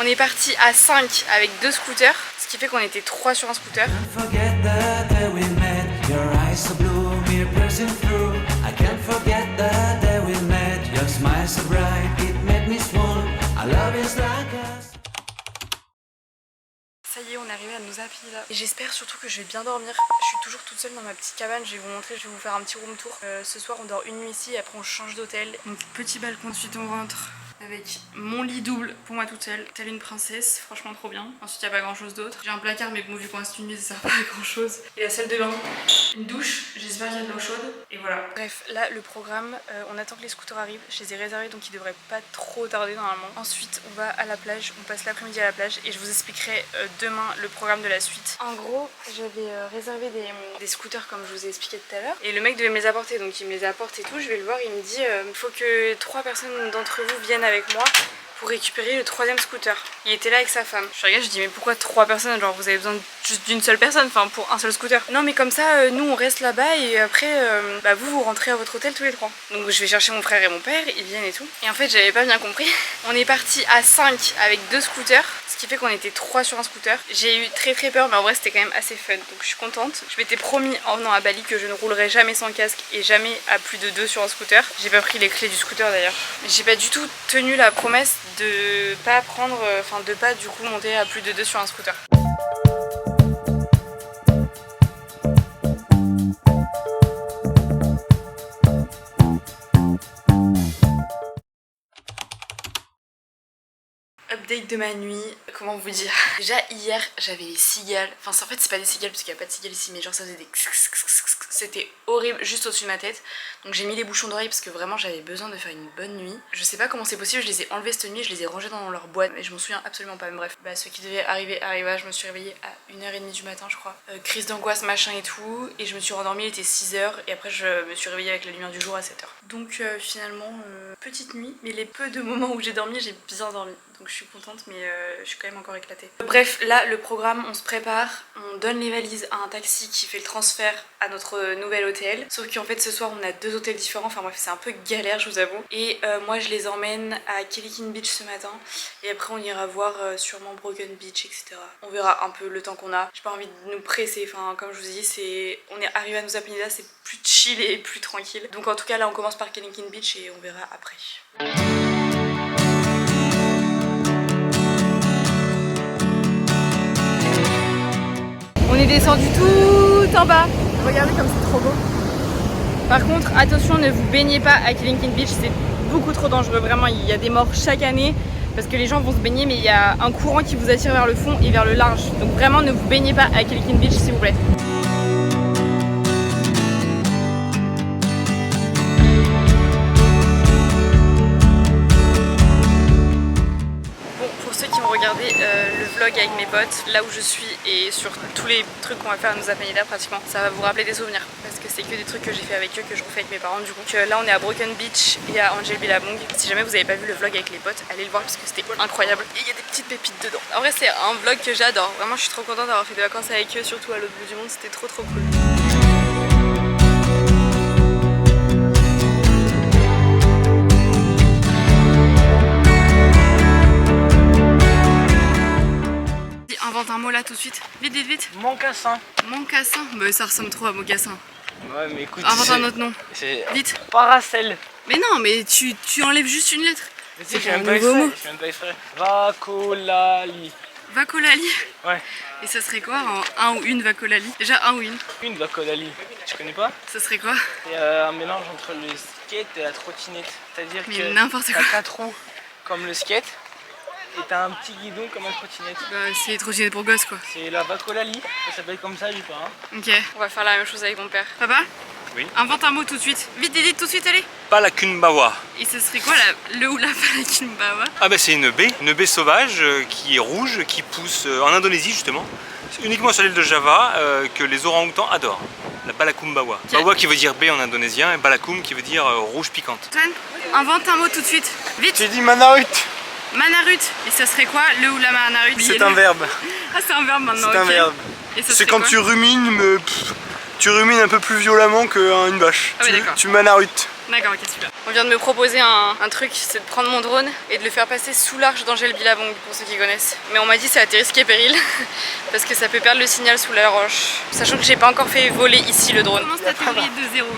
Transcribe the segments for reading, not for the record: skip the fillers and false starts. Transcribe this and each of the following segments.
On est parti à 5 avec 2 scooters, ce qui fait qu'on était 3 sur un scooter. Ça y est, on est arrivé à nos applis là. Et j'espère surtout que je vais bien dormir. Je suis toujours toute seule dans ma petite cabane. Je vais vous montrer, je vais vous faire un petit room tour. Ce soir, on dort une nuit ici et après on change d'hôtel. Donc petit balcon, ensuite on rentre avec mon lit double pour moi toute seule, telle une princesse, franchement trop bien. Ensuite il n'y a pas grand chose d'autre. J'ai un placard mais bon vu qu'on reste une nuit ça sert pas à grand chose. Et la salle de bain, une douche, j'espère qu'il y a de l'eau chaude. Et voilà. Bref, là le programme, on attend que les scooters arrivent. Je les ai réservés donc ils devraient pas trop tarder normalement. Ensuite on va à la plage, on passe l'après-midi à la plage et je vous expliquerai demain le programme de la suite. En gros j'avais réservé des scooters comme je vous ai expliqué tout à l'heure. Et le mec devait me les apporter donc il me les apporte et tout. Je vais le voir, il me dit il faut que 3 personnes d'entre vous viennent avec moi pour récupérer le 3e scooter. Il était là avec sa femme. Je regarde, je dis mais pourquoi 3 personnes? Genre vous avez besoin juste d'une seule personne, enfin pour un seul scooter. Non mais comme ça nous on reste là-bas et après vous rentrez à votre hôtel tous les 3. Donc je vais chercher mon frère et mon père, ils viennent et tout. Et en fait j'avais pas bien compris. On est parti à 5 avec 2 scooters, ce qui fait qu'on était 3 sur un scooter. J'ai eu très peur mais en vrai c'était quand même assez fun donc je suis contente. Je m'étais promis en venant à Bali que je ne roulerai jamais sans casque et jamais à plus de 2 sur un scooter. J'ai pas pris les clés du scooter d'ailleurs. J'ai pas du tout tenu la promesse de pas prendre, de pas du coup monter à plus de 2 sur un scooter. Update de ma nuit, comment vous dire. Déjà hier j'avais les cigales, en fait c'est pas des cigales parce qu'il n'y a pas de cigales ici mais genre ça faisait des c'était horrible juste au-dessus de ma tête. Donc j'ai mis les bouchons d'oreille parce que vraiment j'avais besoin de faire une bonne nuit. Je sais pas comment c'est possible, je les ai enlevés cette nuit, je les ai rangés dans leur boîte mais je m'en souviens absolument pas. Mais bref, ce qui devait arriver arriva, je me suis réveillée à 1h30 du matin je crois. Crise d'angoisse machin et tout et je me suis rendormie, il était 6h et après je me suis réveillée avec la lumière du jour à 7h. Donc finalement petite nuit mais les peu de moments où j'ai dormi j'ai bien dormi. Donc je suis contente mais je suis quand même encore éclatée. Bref, là le programme, on se prépare, on donne les valises à un taxi qui fait le transfert à notre nouvel hôtel. Sauf qu'en fait ce soir on a 2 hôtels différents, enfin bref c'est un peu galère je vous avoue. Et moi je les emmène à Kilikin Beach ce matin et après on ira voir sûrement Broken Beach etc. On verra un peu le temps qu'on a. J'ai pas envie de nous presser, enfin comme je vous ai dit on est arrivé à Nusa Penida, c'est plus chill et plus tranquille. Donc en tout cas là on commence par Kilikin Beach et on verra après. On est descendu tout en bas. Regardez comme c'est trop beau. Par contre, attention, ne vous baignez pas à Kilikin Beach, c'est beaucoup trop dangereux. Vraiment, il y a des morts chaque année parce que les gens vont se baigner, mais il y a un courant qui vous attire vers le fond et vers le large. Donc vraiment, ne vous baignez pas à Kilikin Beach, s'il vous plaît. Regardez le vlog avec mes potes, là où je suis et sur tous les trucs qu'on va faire à Nusa Penida pratiquement. Ça va vous rappeler des souvenirs parce que c'est que des trucs que j'ai fait avec eux que je refais avec mes parents du coup. Donc, là on est à Broken Beach et à Angel Billabong. Si jamais vous n'avez pas vu le vlog avec les potes, allez le voir parce que c'était incroyable. Et il y a des petites pépites dedans. En vrai c'est un vlog que j'adore. Vraiment je suis trop contente d'avoir fait des vacances avec eux, surtout à l'autre bout du monde, c'était trop cool. Invente un mot là tout de suite. Vite, vite, vite. Mocassin. Mocassin. Bah ça ressemble trop à mocassin. Ouais mais écoute. Invente un autre nom. Vite. Paracel. Mais non, mais tu enlèves juste une lettre. Mais tu sais, je suis même pas exprès. Vacolali. Vacolali. Ouais. Et ça serait quoi un ou une Vacolali? Déjà un ou une. Une Vacolali. Tu connais pas? Ça serait quoi? C'est un mélange entre le skate et la trottinette. C'est-à-dire que n'importe quoi. t'as 4 roues comme le skate. Et t'as un petit guidon comme un trottinette. Bah c'est trottinette pour gosses quoi. C'est la Vacolali, ça s'appelle comme ça, je sais pas. Hein. Ok, on va faire la même chose avec mon père. Papa? Oui. Invente un mot tout de suite. Vite, vite, tout de suite, allez. Balakunbawa. Et ce serait quoi le ou la Balakunbawa? Ah bah c'est une baie sauvage qui est rouge, qui pousse en Indonésie justement. C'est uniquement sur l'île de Java que les orang-outans adorent. La Balakumbawa. Okay. Bawa qui veut dire baie en indonésien et Balakum qui veut dire rouge piquante. Antoine, invente un mot tout de suite. Vite. J'ai dit Manarut. Manarut. Et ça serait quoi le ou la Manarut? C'est un verbe. Ah c'est un verbe maintenant. C'est un verbe. C'est quand tu rumines, mais tu rumines un peu plus violemment qu'une vache. Ah oui, tu manarutes. D'accord, ok, super. On vient de me proposer un truc, c'est de prendre mon drone et de le faire passer sous l'arche d'Angèle Billabong, pour ceux qui connaissent. Mais on m'a dit c'est à tes risques et périls, parce que ça peut perdre le signal sous la roche. Sachant que j'ai pas encore fait voler ici le drone. Commence ta théorie de zéro,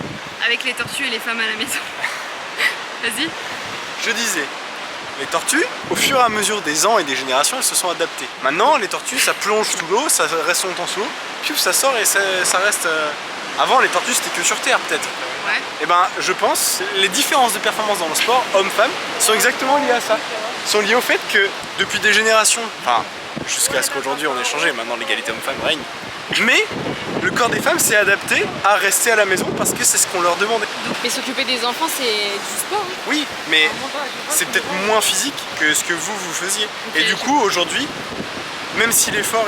avec les tortues et les femmes à la maison. Vas-y. Je disais, les tortues, au fur et à mesure des ans et des générations, elles se sont adaptées. Maintenant, les tortues, ça plonge sous l'eau, ça reste longtemps sous l'eau, puis ça sort et ça reste... Avant, les tortues, c'était que sur Terre, peut-être. Ouais. Et ben, je pense, les différences de performance dans le sport, homme-femme, sont exactement liées à ça. Sont liées au fait que, depuis des générations, enfin, jusqu'à ce qu'aujourd'hui on ait changé, maintenant l'égalité homme-femme règne, mais le corps des femmes s'est adapté à rester à la maison parce que c'est ce qu'on leur demandait. Mais s'occuper des enfants, c'est du sport. Hein. Oui, mais c'est peut-être moins physique que ce que vous faisiez. Et du coup, aujourd'hui, même si l'effort,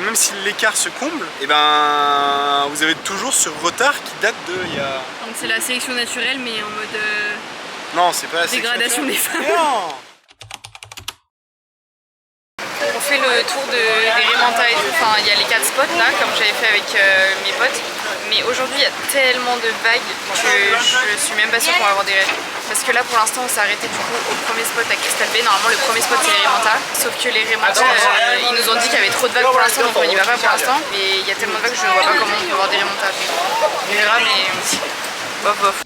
même si l'écart se comble, et ben vous avez toujours ce retard qui date de il y a... Donc c'est la sélection naturelle, mais en mode Non, c'est pas la dégradation des femmes. Non. On fait le tour des Raymanta et tout, enfin il y a les 4 spots là, comme j'avais fait avec mes potes. Mais aujourd'hui il y a tellement de vagues que je suis même pas sûre qu'on va avoir des rêves. Parce que là pour l'instant on s'est arrêté du coup au premier spot à Crystal Bay. Normalement le premier spot c'est les Raymanta. Sauf que les Raymanta ils nous ont dit qu'il y avait trop de vagues pour l'instant, donc on n'y va pas pour l'instant. Mais il y a tellement de vagues que je ne vois pas comment on peut avoir des Raymanta. On verra, mais bof bof.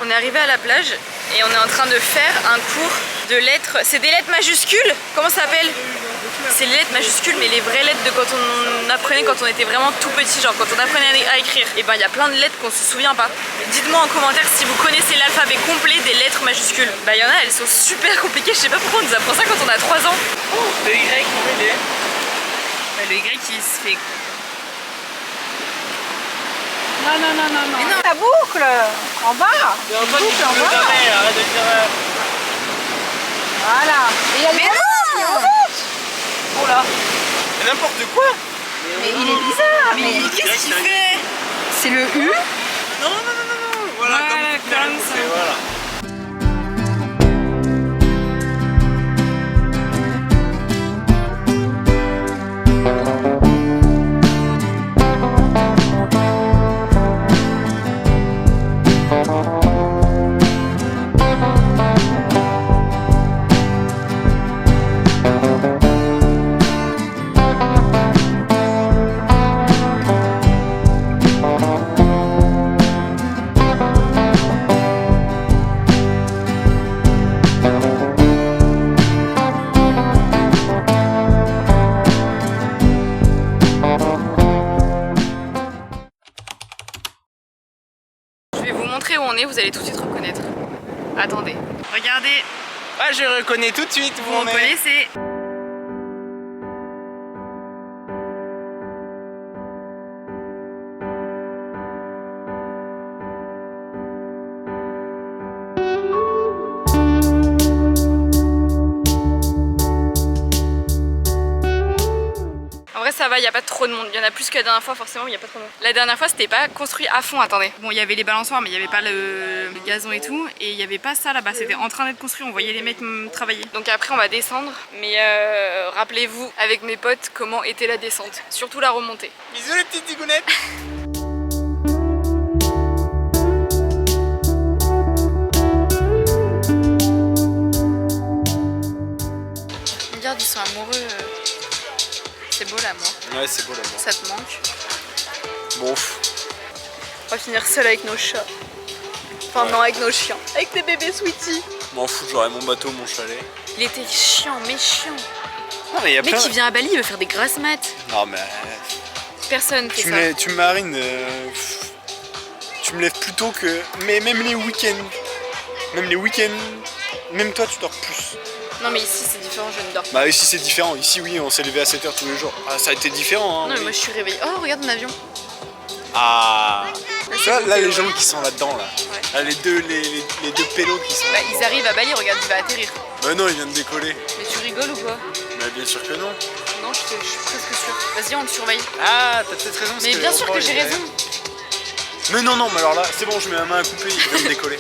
On est arrivé à la plage et on est en train de faire un cours de lettres. C'est des lettres majuscules? Comment ça s'appelle? C'est les lettres majuscules, mais les vraies lettres de quand on apprenait quand on était vraiment tout petit, genre quand on apprenait à écrire. Et ben il y a plein de lettres qu'on se souvient pas. Dites-moi en commentaire si vous connaissez l'alphabet complet des lettres majuscules. Bah il y en a, elles sont super compliquées, je sais pas pourquoi on nous apprend ça quand on a 3 ans. Le Y, il est. Bah, le Y il se fait... Non, non, non, non, non. Mais non, la boucle en bas. Boucle en bas. Arrête de dire... Voilà. Et il y a Mais non. Oh là. N'importe quoi. Mais il est bizarre. Mais qu'est-ce qu'il fait? C'est le U. Non, non, non, non, non. Voilà, comme ça. Voilà. Où on est, vous allez tout de suite reconnaître. Attendez, regardez, Ah, je reconnais tout de suite où vous on est. reconnaissez. En vrai ça va, il n'y a pas trop de monde, il y en a plus que la dernière fois forcément, il n'y a pas trop de monde. La dernière fois c'était pas construit à fond, attendez. Bon il y avait les balançoires mais il n'y avait pas le gazon et tout. Et il n'y avait pas ça là-bas, c'était en train d'être construit, on voyait les mecs travailler. Donc après on va descendre, mais rappelez-vous avec mes potes comment était la descente. Surtout la remontée. Bisous les petites zigounettes. Regarde ils sont amoureux. C'est beau l'amour. Ouais, c'est beau l'amour. Ça te manque? Bon. On va finir seul avec nos chats. Enfin non, avec nos chiens. Avec des bébés sweetie. M'en fous, j'aurai mon bateau, mon chalet. Il était chiant, méchant. Non, mais il y a Le mec plein... qui vient à Bali, il veut faire des grasses maths. Non, mais... Personne fait ça. Tu me marines... Tu me lèves plus tôt que... Mais même les week-ends... Même toi, tu dors plus. Non mais ici c'est différent, je ne dors pas. Bah ici c'est différent, ici oui on s'est levé à 7h tous les jours. Ah ça a été différent hein. Non mais oui. moi je suis réveillée. Oh regarde mon avion. Ah tu vois, là beau, les ouais. gens qui sont là-dedans là. Ouais. Là les deux pélos qui sont Bah ils arrivent à Bali, regarde il va atterrir. Bah non il vient de décoller. Mais tu rigoles ou quoi? Mais bien sûr que non. Non je suis presque sûre. Vas-y on te surveille. Ah t'as peut-être raison. Mais bien sûr que j'ai raison. Mais non, mais alors là, c'est bon, je mets ma main à couper, il va me décoller.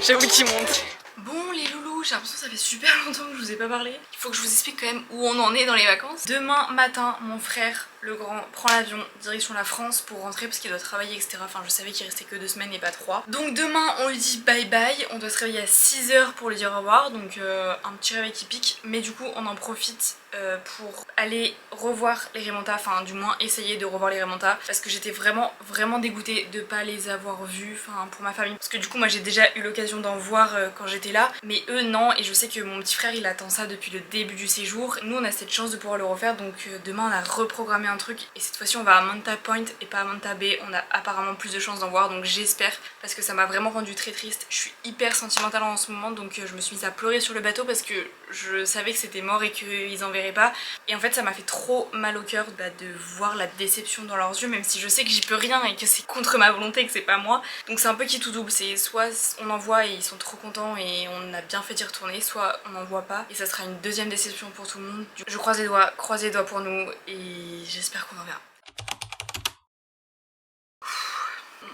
J'avoue qu'il monte. Bon les loulous, j'ai l'impression que ça fait super longtemps que je vous ai pas parlé. Il faut que je vous explique quand même où on en est dans les vacances. Demain matin, mon frère, le grand, prend l'avion direction la France pour rentrer parce qu'il doit travailler, etc. Enfin, je savais qu'il restait que 2 semaines et pas 3. Donc demain, on lui dit bye bye. On doit se réveiller à 6 h pour lui dire au revoir. Donc un petit réveil qui pique. Mais du coup, on en profite pour aller revoir les Raymonta. Enfin, du moins essayer de revoir les Raymonta. Parce que j'étais vraiment dégoûtée de pas les avoir vus. Enfin, pour ma famille. Parce que du coup, moi j'ai déjà eu l'occasion d'en voir quand j'étais là. Mais eux, non. Et je sais que mon petit frère, il attend ça depuis le début du séjour. Nous, on a cette chance de pouvoir le refaire. Donc demain, on a reprogrammé un truc et cette fois-ci on va à Manta Point et pas à Manta Bay. On a apparemment plus de chances d'en voir, donc j'espère, parce que ça m'a vraiment rendu très triste. Je suis hyper sentimentale en ce moment, donc je me suis mise à pleurer sur le bateau parce que je savais que c'était mort et qu'ils en verraient pas. Et en fait ça m'a fait trop mal au cœur de voir la déception dans leurs yeux, même si je sais que j'y peux rien et que c'est contre ma volonté et que c'est pas moi. Donc c'est un peu qui tout double, c'est soit on en voit et ils sont trop contents et on a bien fait d'y retourner, soit on n'en voit pas et ça sera une deuxième déception pour tout le monde. Je croise les doigts pour nous et j'espère qu'on en verra.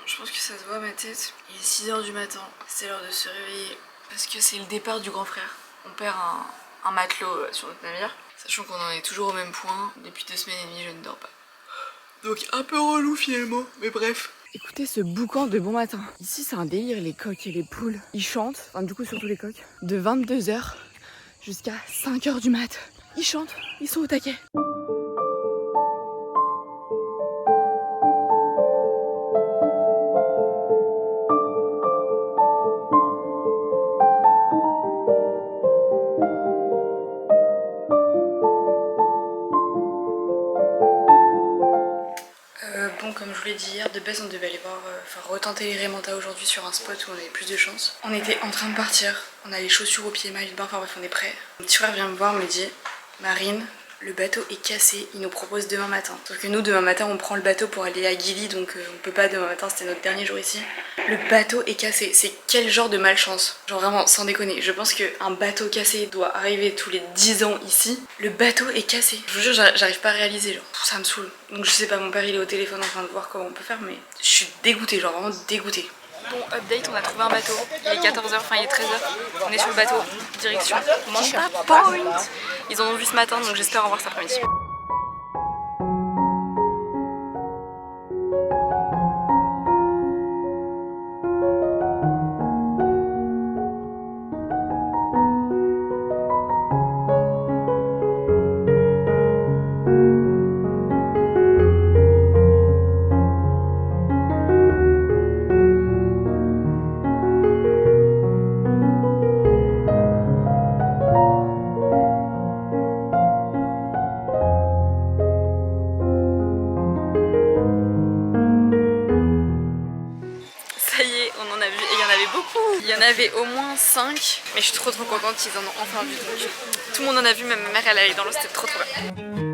Je pense que ça se voit à ma tête. Il est 6 h du matin, c'est l'heure de se réveiller parce que c'est le départ du grand frère. On perd un matelot sur notre navire, sachant qu'on en est toujours au même point. Depuis 2 semaines et demie, je ne dors pas. Donc un peu relou finalement, mais bref. Écoutez ce boucan de bon matin. Ici c'est un délire, les coqs et les poules. Ils chantent, enfin du coup surtout les coqs, de 22 h jusqu'à 5 h du mat. Ils chantent, ils sont au taquet. Bon, comme je vous l'ai dit hier, de base on devait aller voir, retenter les Raymonta aujourd'hui sur un spot où on avait plus de chance. On était en train de partir, on a les chaussures aux pieds, maillot de bain, enfin bref on est prêts. Mon petit frère vient me voir, me dit Marine, le bateau est cassé, il nous propose demain matin. Sauf que nous demain matin on prend le bateau pour aller à Gili, donc on peut pas demain matin, c'était notre dernier jour ici. Le bateau est cassé, c'est quel genre de malchance? Genre vraiment sans déconner, je pense qu'un bateau cassé doit arriver tous les 10 ans ici. Le bateau est cassé, je vous jure j'arrive pas à réaliser, genre ça me saoule. Donc je sais pas, mon père il est au téléphone en train de voir comment on peut faire, mais je suis dégoûtée, genre vraiment dégoûtée. Bon, update, on a trouvé un bateau, il est 14 h, enfin il est 13 h, on est sur le bateau, direction Manta Point. Ils en ont vu ce matin, donc j'espère en voir cet après-midi. Il y en avait au moins 5, mais je suis trop contente, ils en ont enfin vu. Donc tout le monde en a vu, même ma mère elle allait dans l'eau, c'était trop bien.